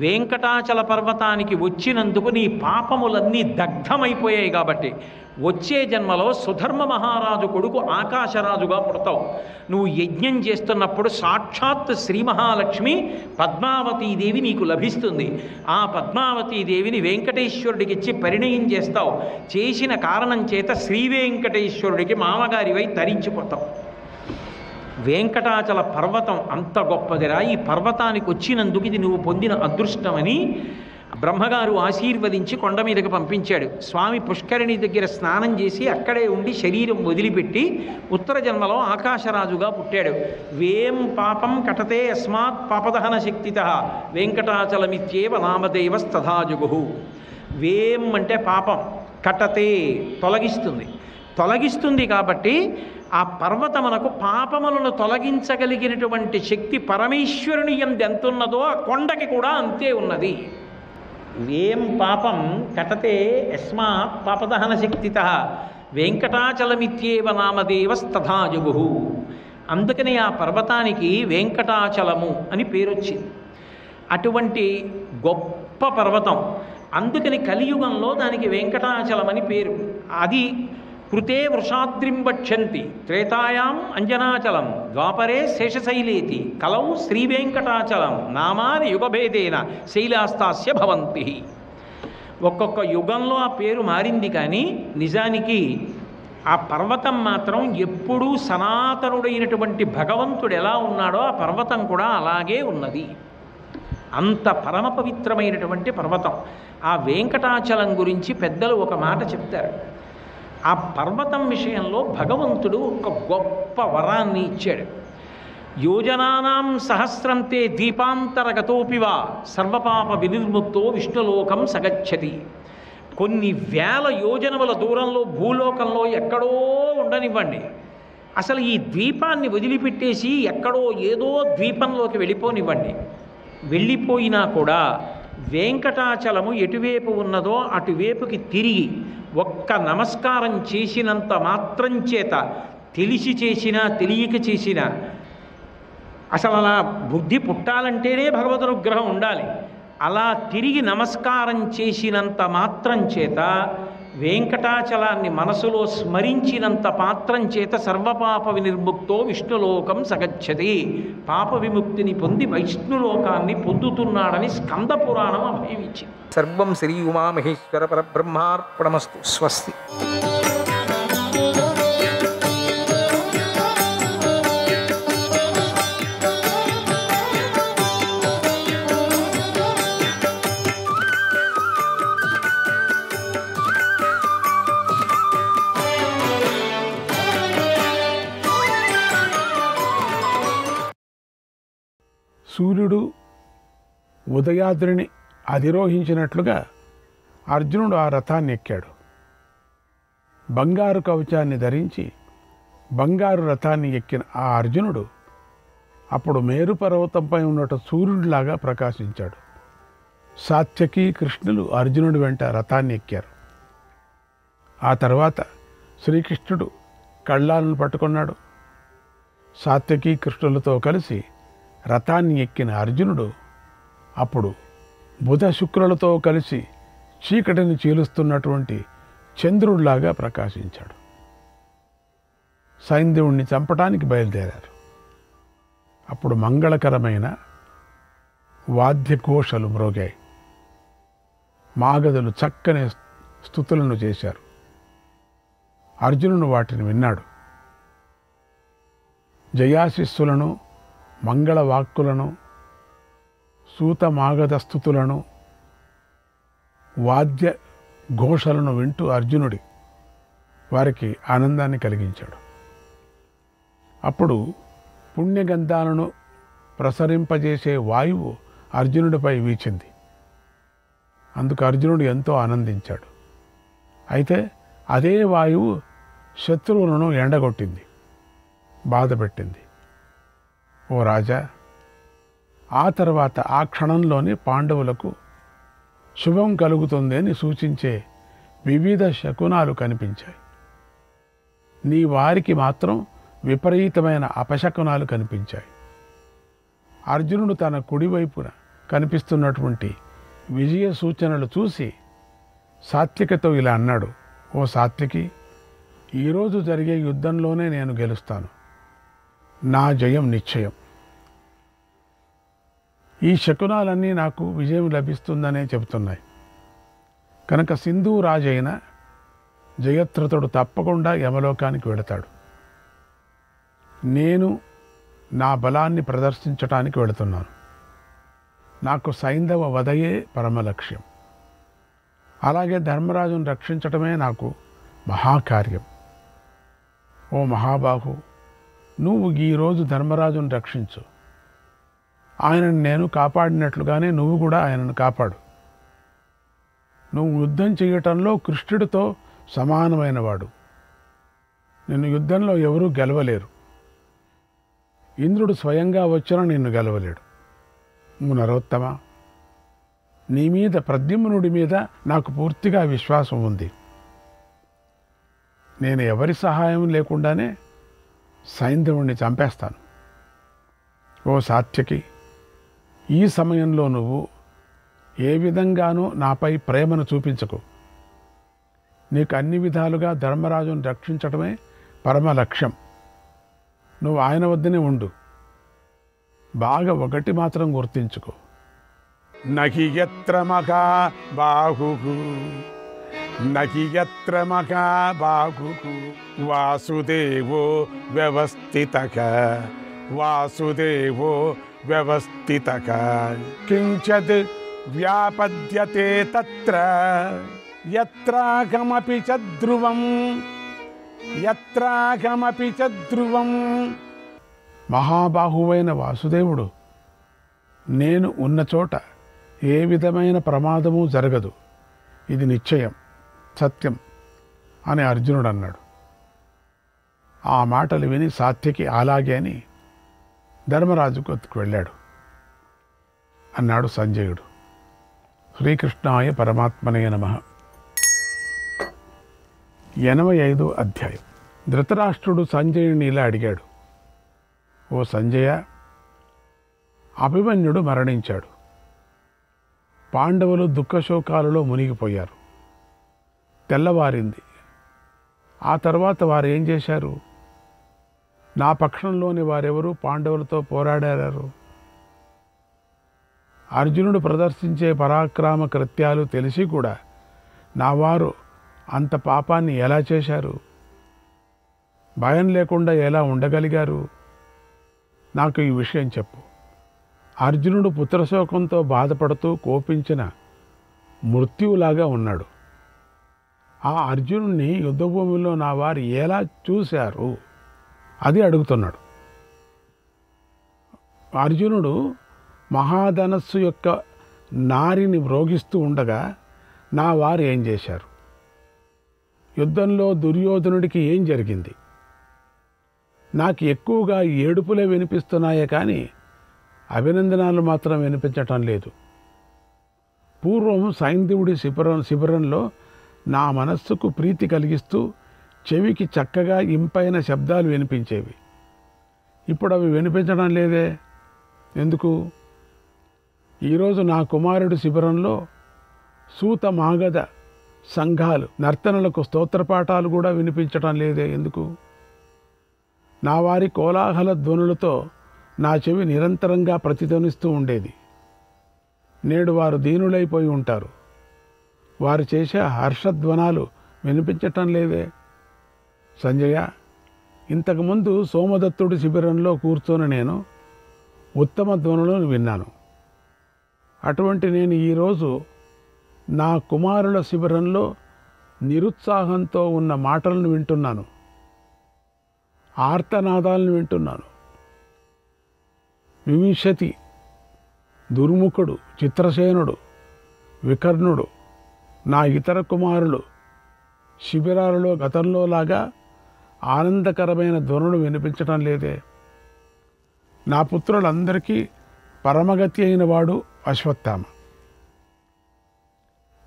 వెంకటాచల పర్వతానికి వచ్చినందుకు నీ పాపములన్నీ దగ్ధమైపోయాయి. కాబట్టి వచ్చే జన్మలో సుధర్మ మహారాజు కొడుకు ఆకాశరాజుగా పుడతావు. నువ్వు యజ్ఞం చేస్తున్నప్పుడు సాక్షాత్ శ్రీ మహాలక్ష్మి పద్మావతీదేవి నీకు లభిస్తుంది. ఆ పద్మావతీదేవిని వెంకటేశ్వరుడికి ఇచ్చి పరిణయం చేస్తావు. చేసిన కారణం చేత శ్రీ వెంకటేశ్వరుడికి మామగారివై తరించిపోతావు. వెంకటాచల పర్వతం అంత గొప్పదిరా. ఈ పర్వతానికి వచ్చినందుకు ఇది నువ్వు పొందిన అదృష్టమని బ్రహ్మగారు ఆశీర్వదించి కొండ మీదకి పంపించాడు. స్వామి పుష్కరిణి దగ్గర స్నానం చేసి అక్కడే ఉండి శరీరం వదిలిపెట్టి ఉత్తర జన్మలో ఆకాశరాజుగా పుట్టాడు. వేం పాపం కటతే అస్మాత్ పాపదహన శక్తిత వెంకటాచలమిత్యేవ నామదేవస్తథాజుగు. వేం అంటే పాపం, కటతే తొలగిస్తుంది కాబట్టి ఆ పర్వతమునకు పాపములను తొలగించగలిగినటువంటి శక్తి పరమేశ్వరుని యందు ఎంతున్నదో ఆ కొండకి కూడా అంతే ఉన్నది. వేం పాపం కటతే యస్మాత్ పాపదహన శక్తిత వెంకటాచలమిత్యేవ నామదేవస్తథాజుగు. అందుకని ఆ పర్వతానికి వెంకటాచలము అని పేరొచ్చింది. అటువంటి గొప్ప పర్వతం. అందుకని కలియుగంలో దానికి వెంకటాచలం అని పేరు. అది కృతే వృషాద్రిం వక్షంతి త్రేతాయాం అంజనాచలం ద్వాపరే శేషశైలేతి కలౌ శ్రీవేంకటాచలం నామాని యుగభేదేన శైలాస్తాస్య భవంతి. ఒక్కొక్క యుగంలో ఆ పేరు మారింది, కానీ నిజానికి ఆ పర్వతం మాత్రం ఎప్పుడూ సనాతనుడైనటువంటి భగవంతుడు ఎలా ఉన్నాడో ఆ పర్వతం కూడా అలాగే ఉన్నది. అంత పరమ పవిత్రమైనటువంటి పర్వతం. ఆ వెంకటాచలం గురించి పెద్దలు ఒక మాట చెప్తారు. ఆ పర్వతం విషయంలో భగవంతుడు ఒక గొప్ప వరాన్ని ఇచ్చాడు. యోజనానాం సహస్రంతే దీపాంతరగతోపివా సర్వపాప వినిర్ముక్తో విష్ణులోకం సగచ్చతి. కొన్ని వేల యోజనముల దూరంలో భూలోకంలో ఎక్కడో ఉండనివ్వండి, అసలు ఈ ద్వీపాన్ని వదిలిపెట్టేసి ఎక్కడో ఏదో ద్వీపంలోకి వెళ్ళిపోనివ్వండి, వెళ్ళిపోయినా కూడా వెంకటాచలము ఎటువైపు ఉన్నదో అటువైపుకి తిరిగి ఒక్క నమస్కారం చేసినంత మాత్రం చేత, తెలిసి చేసినా తెలియక చేసినా, అసలు అలా బుద్ధి పుట్టాలంటేనే భగవదనుగ్రహం ఉండాలి. అలా తిరిగి నమస్కారం చేసినంత మాత్రం చేత, వెంకటాచలాన్ని మనసులో స్మరించినంత మాత్రం చేత సర్వపాప వినిర్ముక్తో విష్ణులోకం సగచ్చతి. పాప విముక్తిని పొంది వైష్ణులోకాన్ని పొందుతున్నాడని స్కంద పురాణం అభయం ఇచ్చింది. సర్వం శ్రీ ఉమామహేశ్వర పరబ్రహ్మార్పణమస్తు. స్వస్తి. సూర్యుడు ఉదయాద్రిని అధిరోహించినట్లుగా అర్జునుడు ఆ రథాన్ని ఎక్కాడు. బంగారు కవచాన్ని ధరించి బంగారు రథాన్ని ఎక్కిన ఆ అర్జునుడు అప్పుడు మేరు పర్వతంపై ఉన్నట్టు సూర్యుడిలాగా ప్రకాశించాడు. సాత్యకి కృష్ణులు అర్జునుడి వెంట రథాన్ని ఎక్కారు. ఆ తర్వాత శ్రీకృష్ణుడు కళ్ళాలను పట్టుకున్నాడు. సాత్యకి కృష్ణులతో కలిసి రథాన్ని ఎక్కిన అర్జునుడు అప్పుడు బుధ శుక్రులతో కలిసి చీకటిని చీలుస్తున్నటువంటి చంద్రుడిలాగా ప్రకాశించాడు. సైంధవుణ్ణి చంపటానికి బయలుదేరారు. అప్పుడు మంగళకరమైన వాద్యఘోషలు మ్రోగాయి. మాగధులు చక్కని స్తుతులను చేశారు. అర్జునుడు వాటిని విన్నాడు. జయాశిస్సులను, మంగళవాక్కులను, సూత మాగధ స్తుతులను, వాద్య ఘోషలను వింటూ అర్జునుడి వారికి ఆనందాన్ని కలిగించాడు. అప్పుడు పుణ్యగంధాలను ప్రసరింపజేసే వాయువు అర్జునుడిపై వీచింది. అందుకు అర్జునుడు ఎంతో ఆనందించాడు. అయితే అదే వాయువు శత్రువులను ఎండగొట్టింది, బాధపెట్టింది. ఓ రాజా, ఆ తర్వాత ఆ క్షణంలోని పాండవులకు శుభం కలుగుతుంది అని సూచించే వివిధ శకునాలు కనిపించాయి. నీ వారికి మాత్రం విపరీతమైన అపశకునాలు కనిపించాయి. అర్జునుడు తన కుడివైపున కనిపిస్తున్నటువంటి విజయ సూచనలు చూసి సాత్వికతో ఇలా అన్నాడు, ఓ సాత్వికి, ఈరోజు జరిగే యుద్ధంలోనే నేను గెలుస్తాను. నా జయం నిశ్చయం. ఈ శకునాలన్నీ నాకు విజయం లభిస్తుందనే చెబుతున్నాయి. కనుక సింధు రాజైన జయత్రథుడు తప్పకుండా యమలోకానికి వెళతాడు. నేను నా బలాన్ని ప్రదర్శించటానికి వెళుతున్నాను. నాకు సైంధవ వధయే పరమ లక్ష్యం. అలాగే ధర్మరాజును రక్షించటమే నాకు మహాకార్యం. ఓ మహాబాహు, నువ్వు ఈరోజు ధర్మరాజును రక్షించు. ఆయనను నేను కాపాడినట్లుగానే నువ్వు కూడా ఆయనను కాపాడు. నువ్వు యుద్ధం చేయటంలో కృష్ణుడితో సమానమైనవాడు. నిన్ను యుద్ధంలో ఎవరూ గెలవలేరు. ఇంద్రుడు స్వయంగా వచ్చినా నిన్ను గెలవలేడు. నరోత్తమ, నీ మీద, ప్రద్యుమ్నుడి మీద నాకు పూర్తిగా విశ్వాసం ఉంది. నేను ఎవరి సహాయం లేకుండానే సైంధవుణ్ణి చంపేస్తాను. ఓ సాత్యకి, ఈ సమయంలో నువ్వు ఏ విధంగానూ నాపై ప్రేమను చూపించకు. నీకు అన్ని విధాలుగా ధర్మరాజును రక్షించటమే పరమ లక్ష్యం. నువ్వు ఆయన వద్దనే ఉండు. బాగా ఒకటి మాత్రం గుర్తించుకో, నహి యత్ర మఖా బాహుః నహి యత్ర మఖా బాహుః వాసుదేవో వ్యవస్థితః వాసుదేవో వ్యవస్థితః కించిత్ వ్యాపద్యతే తత్ర యత్రాగమపి చ ధ్రువం యత్రాగమపి చ ధ్రువం. మహాబాహువైన వాసుదేవుడు నేను ఉన్న చోట ఏ విధమైన ప్రమాదము జరగదు, ఇది నిశ్చయం, సత్యం అని అర్జునుడు అన్నాడు. ఆ మాటలు విని సాత్యకి అలాగే అని ధర్మరాజు కొద్దుకు వెళ్ళాడు అన్నాడు సంజయుడు. శ్రీకృష్ణాయ పరమాత్మనే నమః. 85వ అధ్యాయం. ధృతరాష్ట్రుడు సంజయుడిని ఇలా అడిగాడు, ఓ సంజయ, అభిమన్యుడు మరణించాడు. పాండవులు దుఃఖశోకాలలో మునిగిపోయారు. తెల్లవారింది. ఆ తర్వాత వారు ఏం చేశారు? నా పక్షంలోని వారెవరు పాండవులతో పోరాడారు? అర్జునుడు ప్రదర్శించే పరాక్రమ కృత్యాలు తెలిసి కూడా నా వారు అంత పాపాన్ని ఎలా చేశారు? భయం లేకుండా ఎలా ఉండగలిగారు? నాకు ఈ విషయం చెప్పు. అర్జునుడు పుత్రశోకంతో బాధపడుతూ కోపించిన మృత్యువులాగా ఉన్నాడు. ఆ అర్జునుడిని యుద్ధభూమిలో నా వారు ఎలా చూశారు అది అడుగుతున్నాడు. అర్జునుడు మహాధనస్సు యొక్క నారిని మ్రోగిస్తూ ఉండగా నా వారు ఏం చేశారు? యుద్ధంలో దుర్యోధనుడికి ఏం జరిగింది? నాకు ఎక్కువగా ఏడుపులే వినిపిస్తున్నాయే కానీ అభినందనాలు మాత్రం వినిపించటం లేదు. పూర్వం సైంధవుడి శిబిరంలో నా మనస్సుకు ప్రీతి కలిగిస్తూ చెవికి చక్కగా ఇంపైన శబ్దాలు వినిపించేవి. ఇప్పుడు అవి వినిపించడం లేదే, ఎందుకు? ఈరోజు నా కుమారుడి శిబిరంలో సూత మాగధ సంఘాలు నర్తనలకు స్తోత్రపాఠాలు కూడా వినిపించటం లేదే, ఎందుకు? నా వారి కోలాహల ధ్వనులతో నా చెవి నిరంతరంగా ప్రతిధ్వనిస్తూ ఉండేది. నేడు వారు దీనులైపోయి ఉంటారు. వారు చేసే హర్షధ్వనాలు వినిపించటం లేదే. సంజయ, ఇంతకుముందు సోమదత్తుడి శిబిరంలో కూర్చొని నేను ఉత్తమ ధ్వనులను విన్నాను. అటువంటి నేను ఈరోజు నా కుమారుల శిబిరంలో నిరుత్సాహంతో ఉన్న మాటలను వింటున్నాను. ఆర్తనాదాలను వింటున్నాను. వివింశతి, దుర్ముఖుడు, చిత్రసేనుడు, వికర్ణుడు, నా ఇతర కుమారులు శిబిరాలలో గతంలో లాగా ఆనందకరమైన ధ్వనులు వినిపించటం లేదే. నా పుత్రులందరికీ పరమగతి అయిన వాడు అశ్వత్థామ.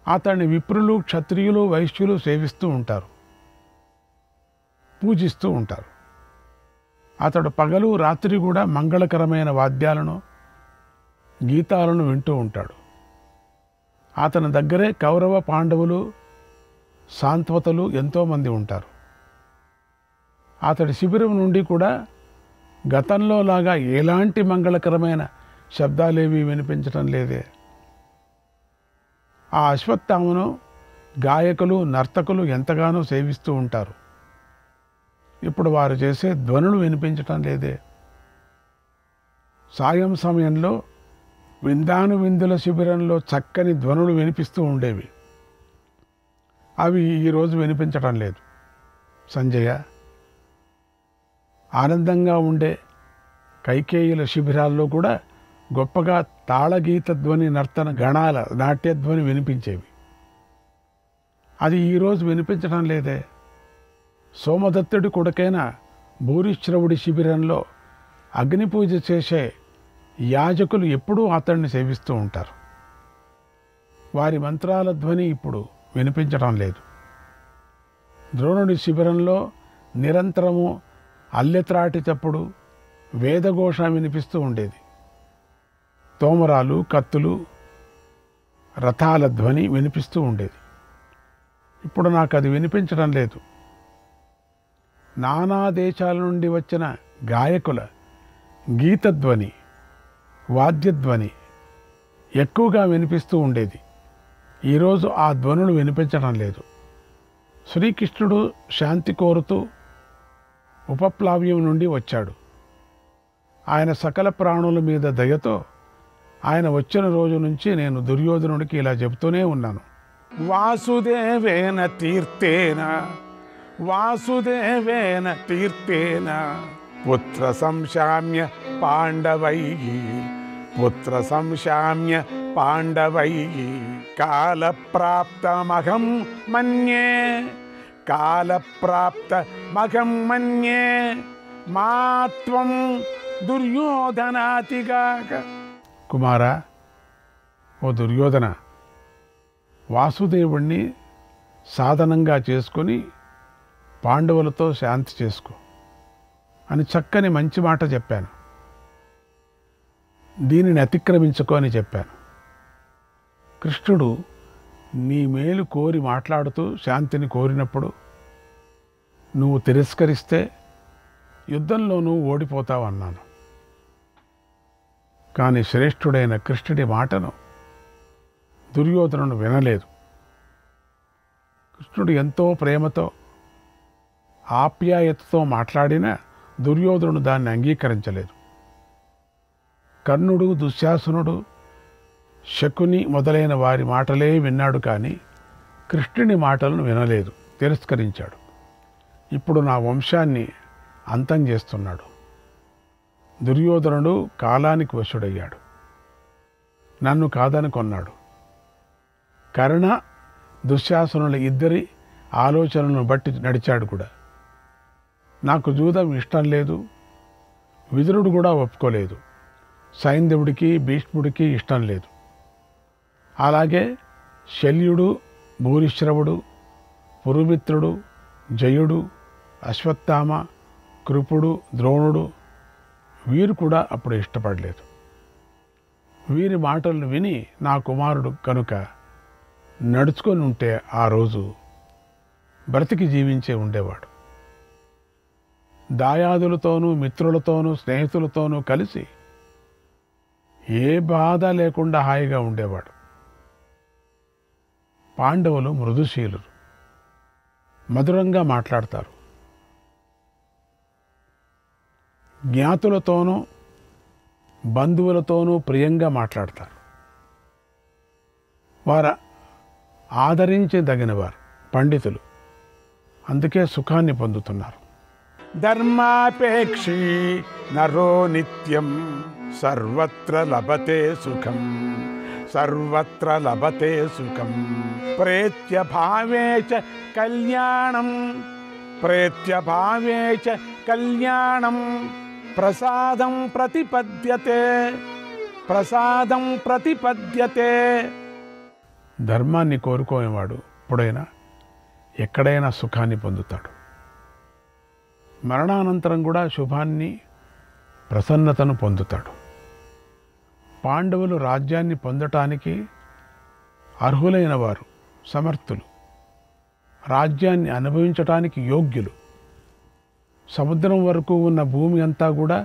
అతన్ని విప్రులు, క్షత్రియులు, వైశ్యులు సేవిస్తూ ఉంటారు, పూజిస్తూ ఉంటారు. అతడు పగలు రాత్రి కూడా మంగళకరమైన వాద్యాలను, గీతాలను వింటూ ఉంటాడు. అతని దగ్గరే కౌరవ, పాండవులు, సాంత్వతలు ఎంతోమంది ఉంటారు. అతడి శిబిరం నుండి కూడా గతంలో లాగా ఎలాంటి మంగళకరమైన శబ్దాలేవి వినిపించటం లేదే. ఆ అశ్వత్థామను గాయకులు, నర్తకులు ఎంతగానో సేవిస్తూ ఉంటారు. ఇప్పుడు వారు చేసే ధ్వనులు వినిపించటం లేదే. సాయం సమయంలో విందాను విందుల శిబిరంలో చక్కని ధ్వనులు వినిపిస్తూ ఉండేవి. అవి ఈరోజు వినిపించటం లేదు. సంజయ, ఆనందంగా ఉండే కైకేయుల శిబిరాల్లో కూడా గొప్పగా తాళగీత ధ్వని, నర్తన గణాల నాట్యధ్వని వినిపించేవి. అది ఈరోజు వినిపించడం లేదే. సోమదత్తుడి కొడుకైన భూరిశ్రవుడి శిబిరంలో అగ్నిపూజ చేసే యాజకులు ఎప్పుడూ అతన్ని సేవిస్తూ ఉంటారు. వారి మంత్రాల ధ్వని ఇప్పుడు వినిపించడం లేదు. ద్రోణుడి శిబిరంలో నిరంతరము అల్లెత్రాటి చప్పుడు, వేదఘోష వినిపిస్తూ ఉండేది. తోమరాలు, కత్తులు, రథాల ధ్వని వినిపిస్తూ ఉండేది. ఇప్పుడు నాకు అది వినిపించడం లేదు. నానా దేశాల నుండి వచ్చిన గాయకుల గీతధ్వని, వాద్యధ్వని ఎక్కువగా వినిపిస్తూ ఉండేది. ఈరోజు ఆ ధ్వనులు వినిపించడం లేదు. శ్రీకృష్ణుడు శాంతి కోరుతూ ఉపప్లావ్యం నుండి వచ్చాడు. ఆయన సకల ప్రాణుల మీద దయతో ఆయన వచ్చిన రోజు నుంచి నేను దుర్యోధనుడికి ఇలా చెబుతూనే ఉన్నాను. వాసుదేవేన తీర్థేన, వాసుదేవేన తీర్థేన పుత్ర సంశామ్య పాండవై, పుత్ర సంశామ్య పాండవై కాలప్రాప్తమహం మన్యే, కాలప్రాప్తమహం మన్యే మాత్వం దుర్యోధనాతిగాక. కుమారా, ఓ దుర్యోధన, వాసుదేవుణ్ణి సాధనంగా చేసుకొని పాండవులతో శాంతి చేసుకో అని చక్కని మంచి మాట చెప్పాను. దీనిని అతిక్రమించుకో అని చెప్పాను. కృష్ణుడు నీ మేలు కోరి మాట్లాడుతూ శాంతిని కోరినప్పుడు నువ్వు తిరస్కరిస్తే యుద్ధంలో నువ్వు ఓడిపోతావు అన్నాను. కానీ శ్రేష్ఠుడైన కృష్ణుడి మాటను దుర్యోధనుడు వినలేదు. కృష్ణుడు ఎంతో ప్రేమతో, ఆప్యాయతతో మాట్లాడినా దుర్యోధనుడు దాన్ని అంగీకరించలేదు. కర్ణుడు, దుశ్శాసనుడు, శకుని మొదలైన వారి మాటలే విన్నాడు, కానీ కృష్ణుని మాటలను వినలేదు, తిరస్కరించాడు. ఇప్పుడు నా వంశాన్ని అంతం చేస్తున్నాడు. దుర్యోధనుడు కాలానికి వశుడయ్యాడు, నన్ను కాదనుకొన్నాడు. కర్ణ, దుశ్శాసనుల ఇద్దరి ఆలోచనలను బట్టి నడిచాడు కూడా. నాకు జూదం ఇష్టం లేదు, విదురుడు కూడా ఒప్పుకోలేదు, సైంధవుడికి, భీష్ముడికి ఇష్టం లేదు. అలాగే శల్యుడు, భూరిశ్రవుడు, పురుమిత్రుడు, జయుడు, అశ్వత్థామ, కృపుడు, ద్రోణుడు వీరు కూడా అప్పుడు ఇష్టపడలేదు. వీరి మాటలను విని నా కుమారుడు కనుక నడుచుకొని ఉంటే ఆ రోజు బ్రతికి జీవించే ఉండేవాడు. దాయాదులతోనూ, మిత్రులతోనూ, స్నేహితులతోనూ కలిసి ఏ బాధ లేకుండా హాయిగా ఉండేవాడు. పాండవులు మృదుశీలురు, మధురంగా మాట్లాడతారు. జ్ఞాతులతోనూ బంధువులతోనూ ప్రియంగా మాట్లాడతారు. వారు ఆదరించదగినవారు, పండితులు, అందుకే సుఖాన్ని పొందుతున్నారు. ధర్మాపేక్షీ నరో నిత్యం సర్వత్ర లభతే సుఖం సర్వత్ర లభతే సుఖం ప్రేత్య భావే చ కళ్యాణం ప్రేత్య భావే చ కళ్యాణం ప్రసాదం ప్రతిపద్యతే ప్రసాదం ప్రతిపద్యతే. ధర్మాన్ని కోరుకోనేవాడు ఎప్పుడైనా ఎక్కడైనా సుఖాన్ని పొందుతాడు. మరణానంతరం కూడా శుభాన్ని ప్రసన్నతను పొందుతాడు. పాండవులు రాజ్యాన్ని పొందటానికి అర్హులైన వారు, సమర్థులు, రాజ్యాన్ని అనుభవించటానికి యోగ్యులు. సముద్రం వరకు ఉన్న భూమి అంతా కూడా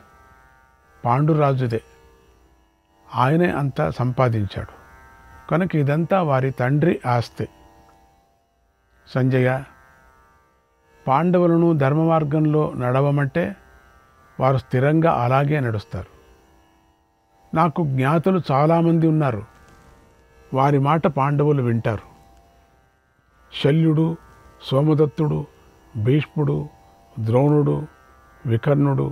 పాండురాజుదే. ఆయనే అంతా సంపాదించాడు కనుక ఇదంతా వారి తండ్రి ఆస్తి. సంజయ, పాండవులను ధర్మ మార్గంలో నడవమంటే వారు స్థిరంగా అలాగే నడుస్తారు. నాకు జ్ఞాతులు చాలామంది ఉన్నారు. వారి మాట పాండవులు వింటారు. శల్యుడు, సోమదత్తుడు, భీష్ముడు, ద్రోణుడు, వికర్ణుడు,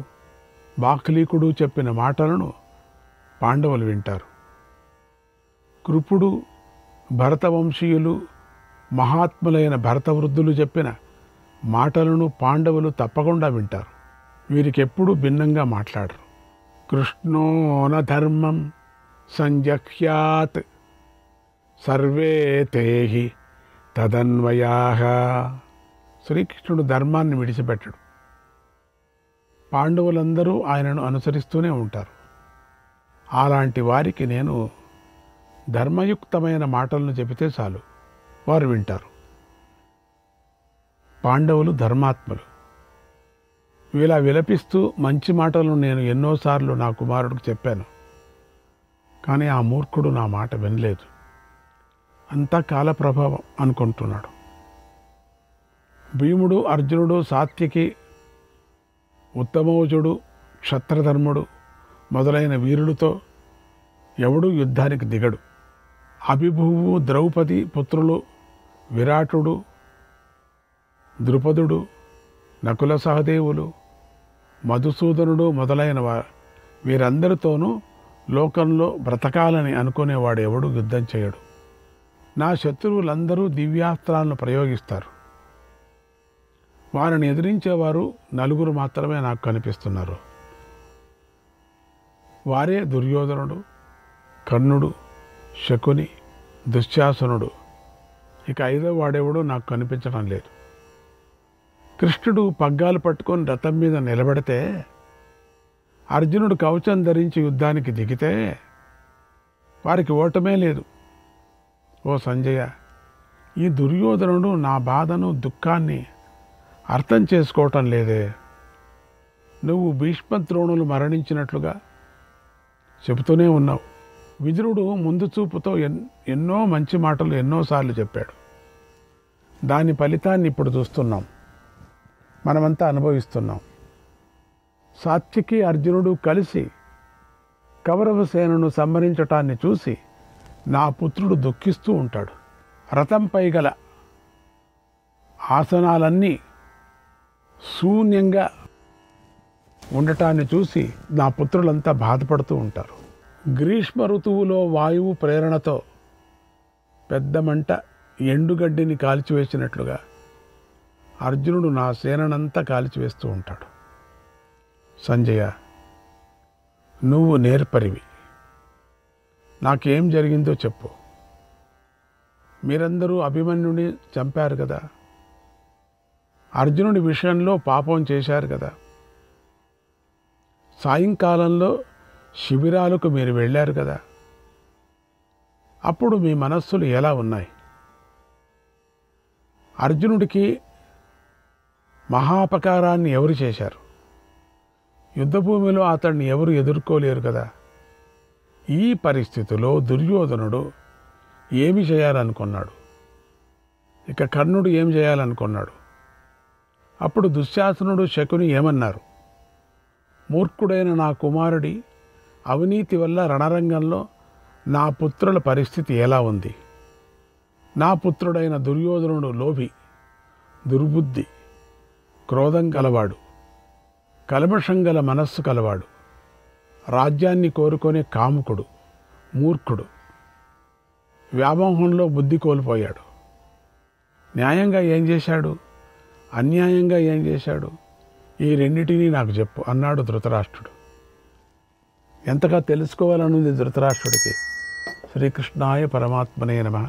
బాక్లీకుడు చెప్పిన మాటలను పాండవులు వింటారు. కృపుడు, భరతవంశీయులు, మహాత్ములైన భరతవృద్ధులు చెప్పిన మాటలను పాండవులు తప్పకుండా వింటారు. వీరికి ఎప్పుడూ భిన్నంగా మాట్లాడరు. కృష్ణో న ధర్మం సంజహ్యాత్ సర్వే తేహి తదన్వయాః. శ్రీకృష్ణుడు ధర్మాన్ని విడిచిపెట్టడు. పాండవులందరూ ఆయనను అనుసరిస్తూనే ఉంటారు. అలాంటి వారికి నేను ధర్మయుక్తమైన మాటలను చెబితే చాలు, వారు వింటారు. పాండవులు ధర్మాత్ములు. ఇలా విలపిస్తూ మంచి మాటలను నేను ఎన్నోసార్లు నా కుమారుడికి చెప్పాను. కానీ ఆ మూర్ఖుడు నా మాట వినలేదు. అంతా కాల ప్రభావం అనుకుంటున్నాడు. భీముడు, అర్జునుడు, సాత్యకి, ఉత్తమౌజుడు, క్షత్రధర్ముడు మొదలైన వీరులతో ఎవడూ యుద్ధానికి దిగడు. అభిభువు, ద్రౌపది పుత్రులు, విరాటుడు, ద్రుపదుడు, నకుల సహదేవులు, మధుసూదనుడు మొదలైన వీరందరితోనూ లోకంలో బ్రతకాలని అనుకునేవాడు ఎవడు యుద్ధం చేయడు. నా శత్రువులందరూ దివ్యాస్త్రాలను ప్రయోగిస్తారు. వారిని ఎదిరించేవారు నలుగురు మాత్రమే నాకు కనిపిస్తున్నారు. వారే దుర్యోధనుడు, కర్ణుడు, శకుని, దుశ్శాసనుడు. ఇక ఐదో వాడెవడో నాకు కనిపించడం లేదు. కృష్ణుడు పగ్గాలు పట్టుకొని రథం మీద నిలబడితే, అర్జునుడు కవచం ధరించి యుద్ధానికి దిగితే వారికి ఓటమే లేదు. ఓ సంజయ, ఈ దుర్యోధనుడు నా బాధను, దుఃఖాన్ని అర్థం చేసుకోవటం లేదే. నువ్వు భీష్మద్రోణులు మరణించినట్లుగా చెబుతూనే ఉన్నావు. విదురుడు ముందు చూపుతో ఎన్నో మంచి మాటలు ఎన్నోసార్లు చెప్పాడు. దాని ఫలితాన్ని ఇప్పుడు చూస్తున్నాం, మనమంతా అనుభవిస్తున్నాం. సాత్యకి, అర్జునుడు కలిసి కౌరవ సేనను సంహరించటాన్ని చూసి నా పుత్రుడు దుఃఖిస్తూ ఉంటాడు. రథంపై గల ఆసనాలన్నీ శూన్యంగా ఉండటాన్ని చూసి నా పుత్రులంతా బాధపడుతూ ఉంటారు. గ్రీష్మ ఋతువులో వాయువు ప్రేరణతో పెద్ద మంట ఎండుగడ్డిని కాల్చివేసినట్లుగా అర్జునుడు నా సేనంతా కాల్చివేస్తూ ఉంటాడు. సంజయ, నువ్వు నేర్పరివి. నాకేం జరిగిందో చెప్పు. మీరందరూ అభిమన్యుని చంపారు కదా, అర్జునుడి విషయంలో పాపం చేశారు కదా, సాయంకాలంలో శిబిరాలకు మీరు వెళ్ళారు కదా, అప్పుడు మీ మనస్సులు ఎలా ఉన్నాయి? అర్జునుడికి మహాపకారాన్ని ఎవరు చేశారు? యుద్ధభూమిలో అతన్ని ఎవరు ఎదుర్కోలేరు కదా. ఈ పరిస్థితిలో దుర్యోధనుడు ఏమి చేయాలనుకున్నాడు? ఇక కర్ణుడు ఏం చేయాలనుకున్నాడు? అప్పుడు దుశ్శాసనుడు, శకుని ఏమన్నారు? మూర్ఖుడైన నా కుమారుడి అవినీతి వల్ల రణరంగంలో నా పుత్రుల పరిస్థితి ఎలా ఉంది? నా పుత్రుడైన దుర్యోధనుడు లోభి, దుర్బుద్ధి, క్రోధం గలవాడు, కల్మషం గల మనస్సు కలవాడు, రాజ్యాన్ని కోరుకునే కాముకుడు, మూర్ఖుడు, వ్యామోహంలో బుద్ధి కోల్పోయాడు. న్యాయంగా ఏం చేశాడు, అన్యాయంగా ఏం చేశాడు, ఈ రెండిటినీ నాకు చెప్పు అన్నాడు ధృతరాష్ట్రుడు. ఎంతగా తెలుసుకోవాలనుంది ధృతరాష్ట్రుడికి. శ్రీకృష్ణాయ పరమాత్మనే నమః.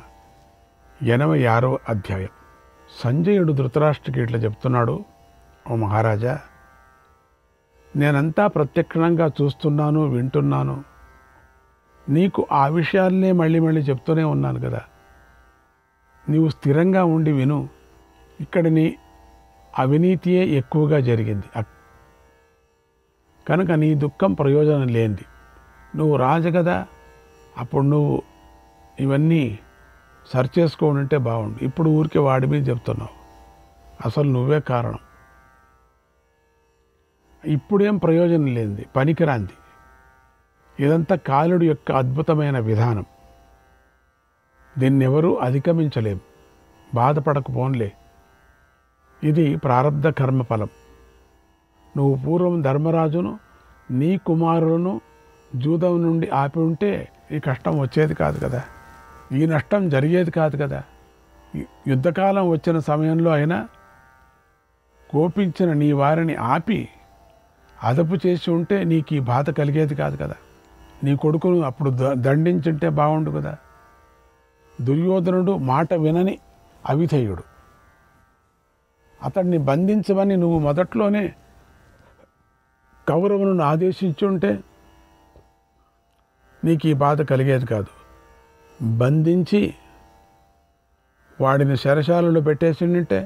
86వ అధ్యాయం. సంజయుడు ధృతరాష్ట్రుడికి ఇట్లా చెప్తున్నాడు, ఓ మహారాజా, నేనంతా ప్రత్యక్షంగా చూస్తున్నాను, వింటున్నాను. నీకు ఆ విషయాలనే మళ్ళీ మళ్ళీ చెప్తూనే ఉన్నాను కదా. నీవు స్థిరంగా ఉండి విను. ఇక్కడ నీ అవినీతియే ఎక్కువగా జరిగింది కనుక నీ దుఃఖం ప్రయోజనం లేనిది. నువ్వు రాజు కదా, అప్పుడు నువ్వు ఇవన్నీ సరిచేసుకోనుంటే బాగుండు. ఇప్పుడు ఊరికే వాడి మీద చెప్తున్నావు, అసలు నువ్వే కారణం. ఇప్పుడేం ప్రయోజనం లేనిది, పనికిరాంది. ఇదంతా కాలుడి యొక్క అద్భుతమైన విధానం. దీన్నెవరూ అధిగమించలేం. బాధపడకపోన్లే, ఇది ప్రారబ్ధ కర్మఫలం. నువ్వు పూర్వం ధర్మరాజును నీ కుమారులను జూదం నుండి ఆపి ఉంటే ఈ కష్టం వచ్చేది కాదు కదా, ఈ నష్టం జరిగేది కాదు కదా. యుద్ధకాలం వచ్చిన సమయంలో అయినా కోపించిన నీ వారిని ఆపి అదుపు చేసి ఉంటే నీకు ఈ బాధ కలిగేది కాదు కదా. నీ కొడుకును అప్పుడు దండించుంటే బాగుండు కదా. దుర్యోధనుడు మాట వినని అవిధేయుడు. అతన్ని బంధించమని నువ్వు మొదట్లోనే కౌరవులను ఆదేశించుంటే నీకు ఈ బాధ కలిగేది కాదు. బంధించి వాడిని శరశాలలో పెట్టేసింటే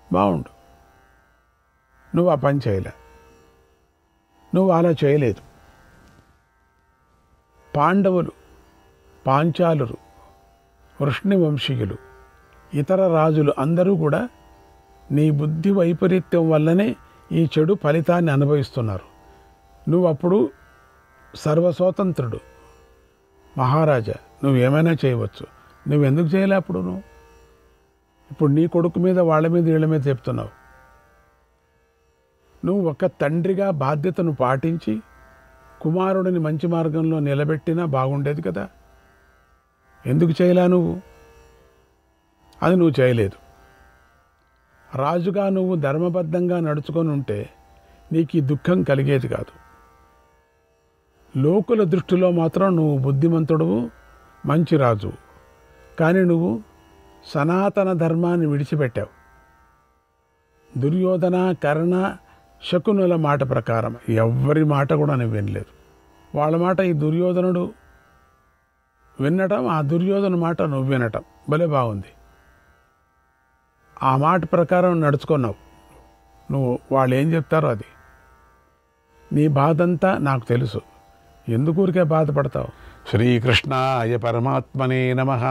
బాగుండు. నువ్వు ఆ పని చేయలే, నువ్వు అలా చేయలేదు. పాండవులు, పాంచాలురు, వృష్ణివంశీయులు, ఇతర రాజులు అందరూ కూడా నీ బుద్ధి వైపరీత్యం వల్లనే ఈ చెడు ఫలితాన్ని అనుభవిస్తున్నారు. నువ్వు అప్పుడు సర్వస్వతంత్రుడు, మహారాజా, నువ్వేమైనా చేయవచ్చు. నువ్వెందుకు చేయలే అప్పుడు? ఇప్పుడు నీ కొడుకు మీద, వాళ్ళ మీద, వీళ్ళ మీద చెప్తున్నావు. నువ్వు ఒక తండ్రిగా బాధ్యతను పాటించి కుమారుడిని మంచి మార్గంలో నిలబెట్టినా బాగుండేది కదా. ఎందుకు చేయలే నువ్వు? అది నువ్వు చేయలేదు. రాజుగా నువ్వు ధర్మబద్ధంగా నడుచుకొని ఉంటే నీకు ఈ దుఃఖం కలిగేది కాదు. లోకుల దృష్టిలో మాత్రం నువ్వు బుద్ధిమంతుడువు, మంచి రాజువు. కానీ నువ్వు సనాతన ధర్మాన్ని విడిచిపెట్టావు. దుర్యోధన, కర్ణ, శకునుల మాట ప్రకారం ఎవ్వరి మాట కూడా నువ్వు వినలేదు. వాళ్ళ మాట ఈ దుర్యోధనుడు వినటం, ఆ దుర్యోధన మాట నువ్వు వినటం భలే బాగుంది. ఆ మాట ప్రకారం నడుచుకున్నావు నువ్వు. వాళ్ళు ఏం చెప్తారో అది. నీ బాధంతా నాకు తెలుసు. ఎందుకు ఊరికే బాధపడతావు? శ్రీకృష్ణాయ పరమాత్మనే నమః.